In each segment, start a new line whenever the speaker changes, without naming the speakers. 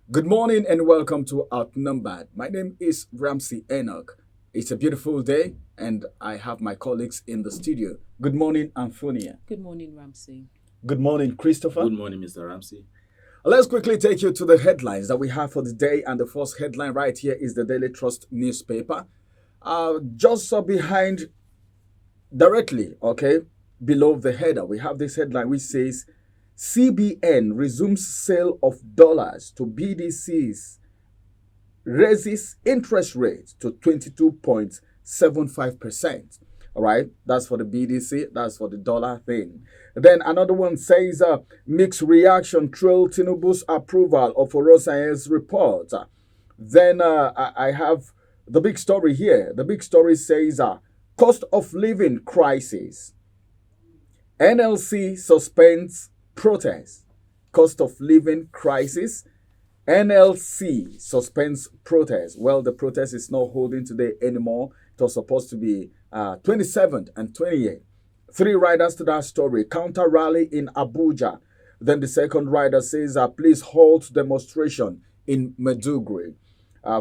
Good morning and welcome to Outnumbered. My name is Ramsey Enoch. It's a beautiful day and I have my colleagues in the studio. Good morning, Antonia.
Good morning, Ramsey.
Good morning, Christopher.
Good morning, Mr. Ramsey.
Let's quickly take you to the headlines that we have for the day. And the first headline right here is the Daily Trust newspaper. Just behind, directly, below the header, we have this headline which says CBN resumes sale of dollars to BDCs, raises interest rate to 22.75%. All right, that's for the BDC, that's for the dollar thing. Then another one says mixed reaction trail Tinubu's approval of Oronsaye's report. Then I have the big story here. The big story says cost of living crisis. NLC suspends protest. Cost of living crisis. NLC suspends protest. Well, the protest is not holding today anymore. It was supposed to be 27th and 28th. Three riders to that story. Counter rally in Abuja. Then the second rider says, please halt demonstration in Meduguri.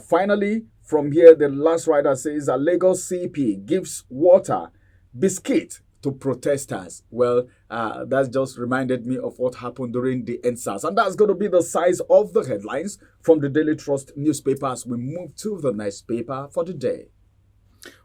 Finally, from here, the last rider says, Lagos CP gives water, biscuit to protesters. Well, that just reminded me of what happened during the NSAS. And that's going to be the size of the headlines from the Daily Trust newspaper as we move to the next paper for the day.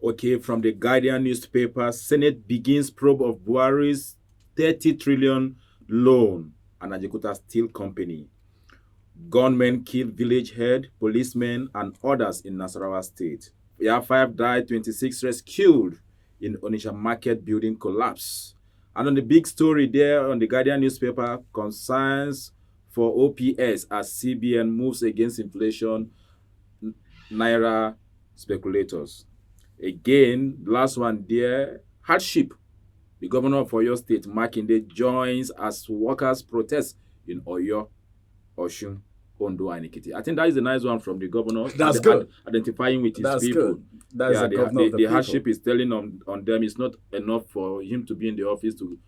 Okay, from the Guardian newspaper, Senate begins probe of Buhari's 30 trillion loan and Ajakuta Steel Company. Gunmen killed village head, policemen, and others in Nasarawa State. 5 died, 26 rescued in Onitsha market building collapse. And on the big story there on the Guardian newspaper, concerns for OPS as CBN moves against inflation, Naira speculators. Again, last one there, hardship. The governor of Oyo State, Makinde, joins as workers protest in Oyo, Oshun, Ondo, and Ekiti. I think that is a nice one from the governor.
That's good.
Identifying with his
That's
people.
Good. That's the governor of the people.
Hardship is telling on them. It's not enough for him to be in the office to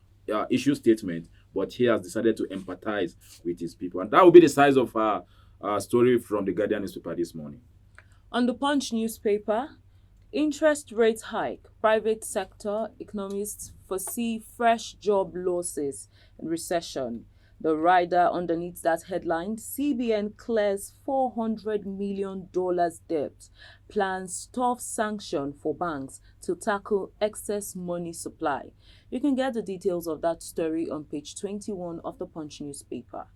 issue statement, but he has decided to empathize with his people. And that will be the size of our story from the Guardian newspaper this morning.
On the Punch newspaper, interest rate hike. Private sector economists foresee fresh job losses and recession. The rider underneath that headline, CBN clears $400 million debt, plans tough sanction for banks to tackle excess money supply. You can get the details of that story on page 21 of the Punch newspaper.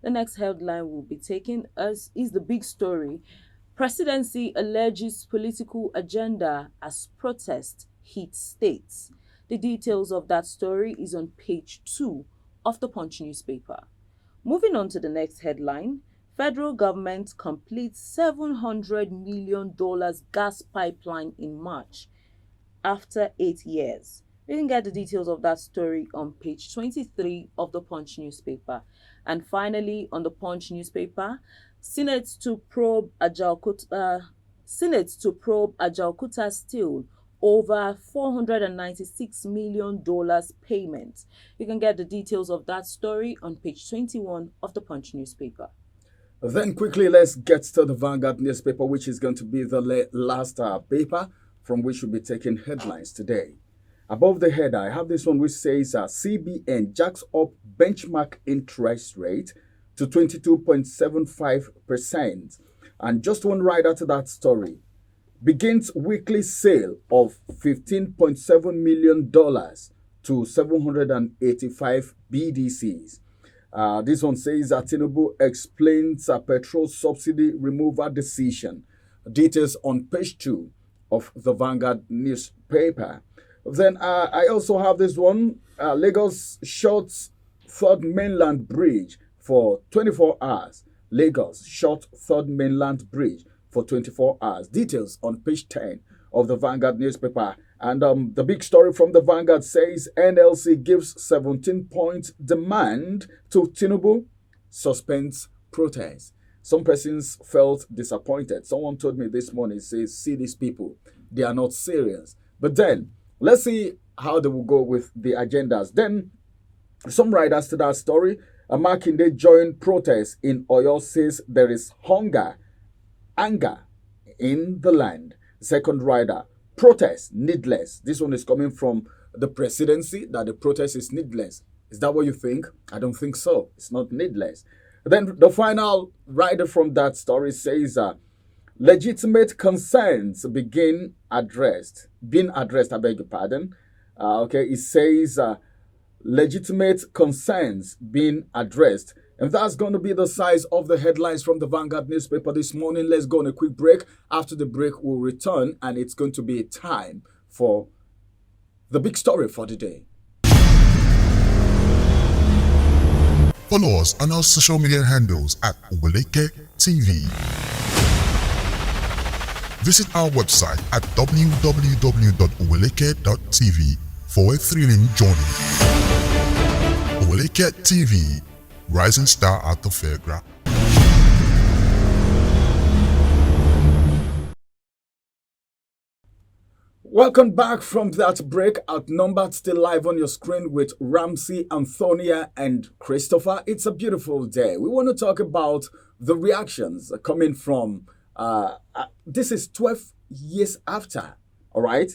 The next headline we'll be taking is the big story. Presidency alleges political agenda as protest hits states. The details of that story is on page 2 of the Punch newspaper. Moving on to the next headline, federal government completes $700 million gas pipeline in March after 8 years. You can get the details of that story on page 23 of the Punch newspaper. And finally, on the Punch newspaper, Senate to probe Ajakuta Steel over $496 million payment. You can get the details of that story on page 21 of the Punch newspaper.
Then quickly, let's get to the Vanguard newspaper, which is going to be the last paper from which we'll be taking headlines today. Above the header, I have this one which says CBN jacks up benchmark interest rate to 22.75%. And just one rider to that story. Begins weekly sale of $15.7 million to 785 BDCs. This one says that Tinubu explains a petrol subsidy removal decision. Details on page 2 of the Vanguard newspaper. Then I also have this one. Lagos shuts third mainland bridge for 24 hours. Lagos shut third mainland bridge for 24 hours. Details on page 10 of the Vanguard newspaper. And the big story from the Vanguard says NLC gives 17-point demand to Tinubu, suspends protest. Some persons felt disappointed. Someone told me this morning, says, see these people, they are not serious. But then, let's see how they will go with the agendas. Then, some riders to that story, Makinde joined protests in Oyo, says there is anger in the land. Second rider, protest needless. This one is coming from the presidency, that the protest is needless. Is that what you think? I don't think so. It's not needless. Then the final rider from that story says, legitimate concerns being addressed, I beg your pardon. Okay, it says, legitimate concerns being addressed. And that's going to be the size of the headlines from the Vanguard newspaper this morning. Let's go on a quick break. After the break, we'll return, and it's going to be time for the big story for the day.
Follow us on our social media handles at Oweleke TV. Visit our website at www.oweleke.tv for a thrilling journey. Oweleke TV, rising star at the fairground.
Welcome back from that break. Outnumbered, still live on your screen with Ramsey, Antonia, and Christopher. It's a beautiful day. We want to talk about the reactions coming from, this is 12 years after, all right?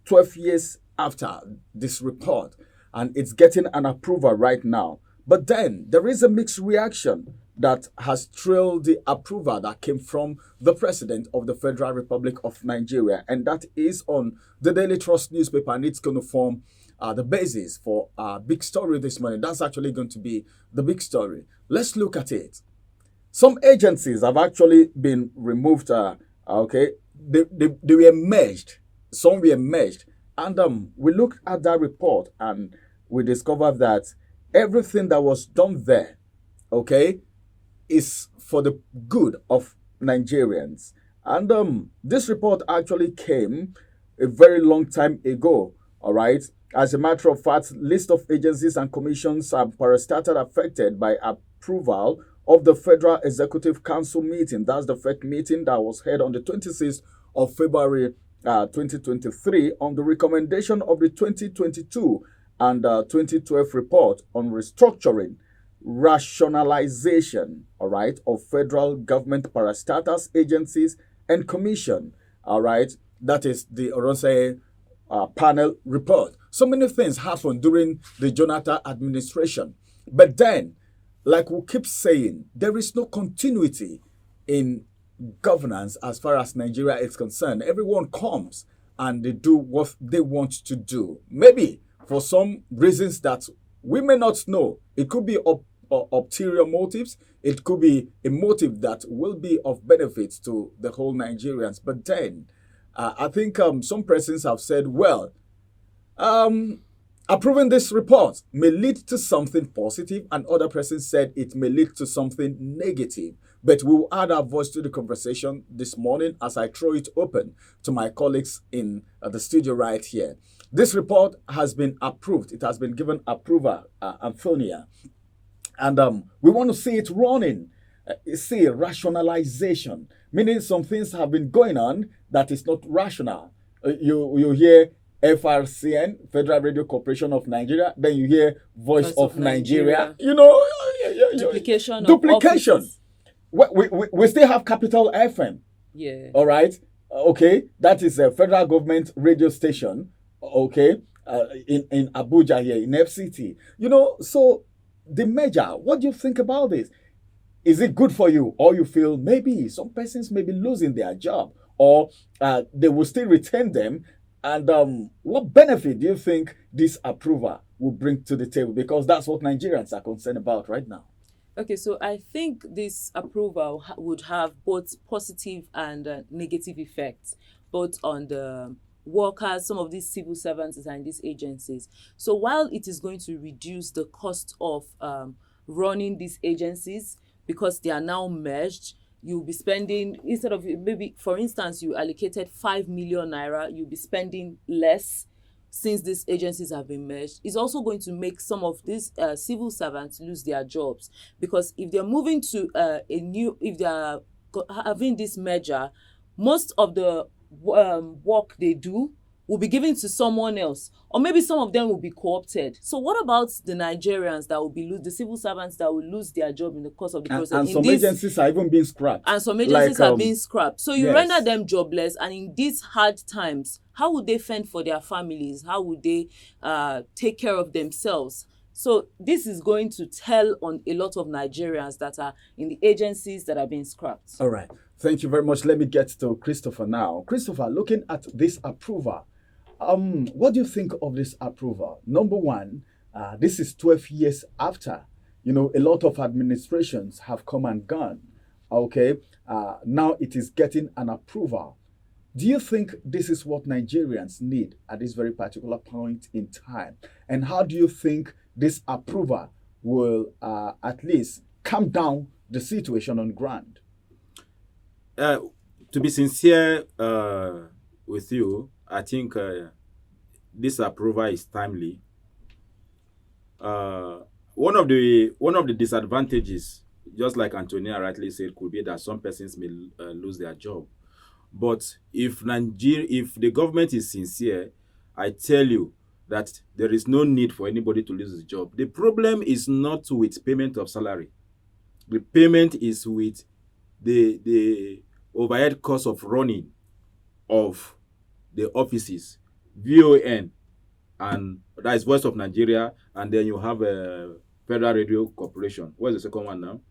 12 years after this report, and it's getting an approval right now. But then there is a mixed reaction that has trailed the approval that came from the President of the Federal Republic of Nigeria. And that is on the Daily Trust newspaper, and it's going to form the basis for our big story this morning. That's actually going to be the big story. Let's look at it. Some agencies have actually been removed. Okay, they were merged. Some were merged. And we looked at that report, and we discovered that everything that was done there, okay, is for the good of Nigerians. And this report actually came a very long time ago, all right? As a matter of fact, list of agencies and commissions and parastatals affected by approval of the Federal Executive Council meeting. That's the FEC meeting that was held on the 26th of February 2023 on the recommendation of the 2022 and 2012 report on restructuring, rationalization, all right, of federal government parastatals, agencies, and commission, all right. That is the Oronsaye panel report. So many things happened during the Jonathan administration. But then, like we keep saying, there is no continuity in governance as far as Nigeria is concerned. Everyone comes and they do what they want to do. Maybe for some reasons that we may not know. It could be ulterior motives. It could be a motive that will be of benefit to the whole Nigerians. But then, I think some persons have said, well, approving this report may lead to something positive, and other persons said it may lead to something negative. But we will add our voice to the conversation this morning as I throw it open to my colleagues in the studio right here. This report has been approved. It has been given approval, Antonia. And we want to see it running. See rationalization, meaning some things have been going on that is not rational. You hear FRCN, Federal Radio Corporation of Nigeria, then you hear Voice of Nigeria. You know,
duplication.
We still have Capital FM.
Yeah.
All right. Okay. That is a federal government radio station. Okay. In Abuja here, in FCT. You know, so the merger, what do you think about this? Is it good for you? Or you feel maybe some persons may be losing their job, or they will still retain them? And what benefit do you think this approval will bring to the table? Because that's what Nigerians are concerned about right now.
Okay, so I think this approval would have both positive and negative effects, both on the workers, some of these civil servants and these agencies. So while it is going to reduce the cost of running these agencies, because they are now merged, you'll be spending, instead of maybe, for instance, you allocated 5 million naira, you'll be spending less since these agencies have been merged. It's also going to make some of these civil servants lose their jobs, because if they're moving to if they are having this merger, most of the work they do will be given to someone else, or maybe some of them will be co-opted. So what about the Nigerians that will be the civil servants that will lose their job in the course of the process?
And some agencies are even being scrapped.
And some agencies are being scrapped. So you
yes.
render them jobless, and in these hard times, how would they fend for their families? How would they take care of themselves? So this is going to tell on a lot of Nigerians that are in the agencies that are being scrapped.
All right. Thank you very much. Let me get to Christopher now. Christopher, looking at this approval, what do you think of this approval? Number one, this is 12 years after, a lot of administrations have come and gone. Okay. Now it is getting an approval. Do you think this is what Nigerians need at this very particular point in time? And how do you think this approval will at least calm down the situation on ground?
To be sincere with you, I think this approval is timely. One of the disadvantages, just like Antonia rightly said, could be that some persons may lose their job. But if the government is sincere, I tell you that there is no need for anybody to lose his job. The problem is not with payment of salary. The payment is with the overhead cost of running of the offices, VON, and that is Voice of Nigeria, and then you have a Federal Radio Corporation. What's the second one now?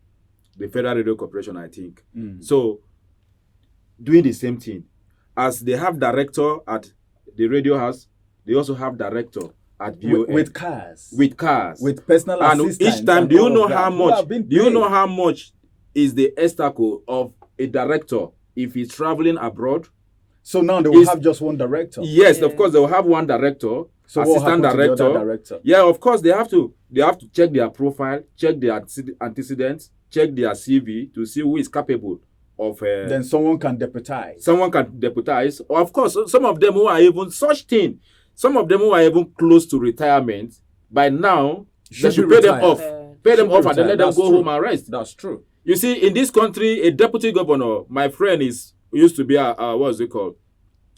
The Federal Radio Corporation, I think. So, doing the same thing. As they have director at the radio house, they also have director at VON.
With cars.
With
personal assistants.
And each time, do you know how much is the estaco of a director if he's traveling abroad?
So now they will have just one director.
Yes, of course they will have one director,
so
assistant director.
To the other director.
Yeah, of course they have to check their profile, check their antecedents, check their CV to see who is capable of.
Then someone can deputize.
Or of course, some of them who are even close to retirement by now, they should pay them off. Pay them off and then let them go home and rest.
That's true.
You see, in this country, a deputy governor, my friend used to be what's it called?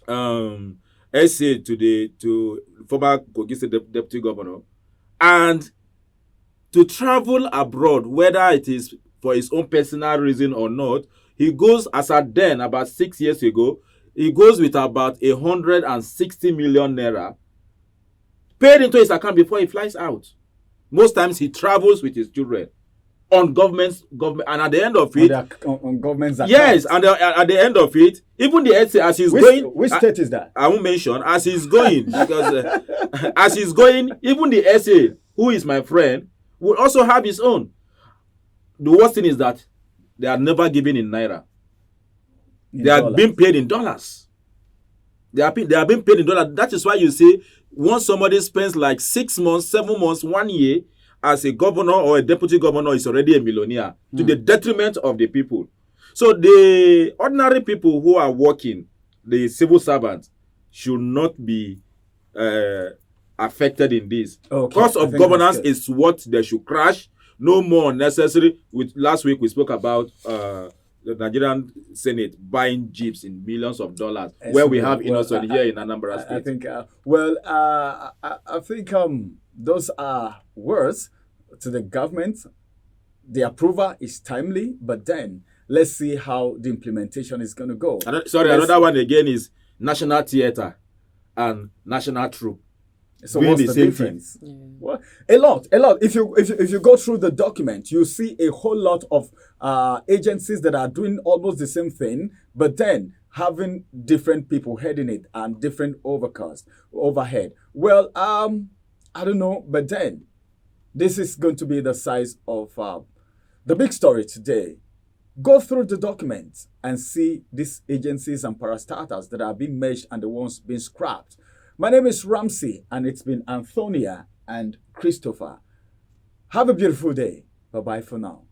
SA to former Kogi State deputy governor. And to travel abroad, whether it is for his own personal reason or not, he goes, as at then, about 6 years ago, he goes with about 160 million naira paid into his account before he flies out. Most times he travels with his children on government, and at the end of it,
on government's account.
Yes, and at the end of it, even the SA, as he's going,
which state is that?
I won't mention. As he's going, because as he's going, even the SA, who is my friend, will also have his own. The worst thing is that they are never given in naira. They are being paid in dollars. They are being paid in dollars. That is why you see, once somebody spends like 6 months, 7 months, 1 year as a governor or a deputy governor, is already a millionaire to the detriment of the people. So the ordinary people who are working, the civil servants, should not be affected in this. Cost of governance is what they should crash. No more necessary. Last week we spoke about the Nigerian Senate buying jeeps in millions of dollars, where we have innocent here in Anambra State.
I think, I think those are words to the government. The approval is timely, but then let's see how the implementation is going to go.
Another one again is National Theatre and National Troop.
So what's the difference? Well, a lot. If you go through the document, you see a whole lot of agencies that are doing almost the same thing, but then having different people heading it and different overhead. Well, I don't know, but then this is going to be the size of the big story today. Go through the document and see these agencies and parastatals that are being merged and the ones being scrapped. My name is Ramsey, and it's been Antonia and Christopher. Have a beautiful day. Bye-bye for now.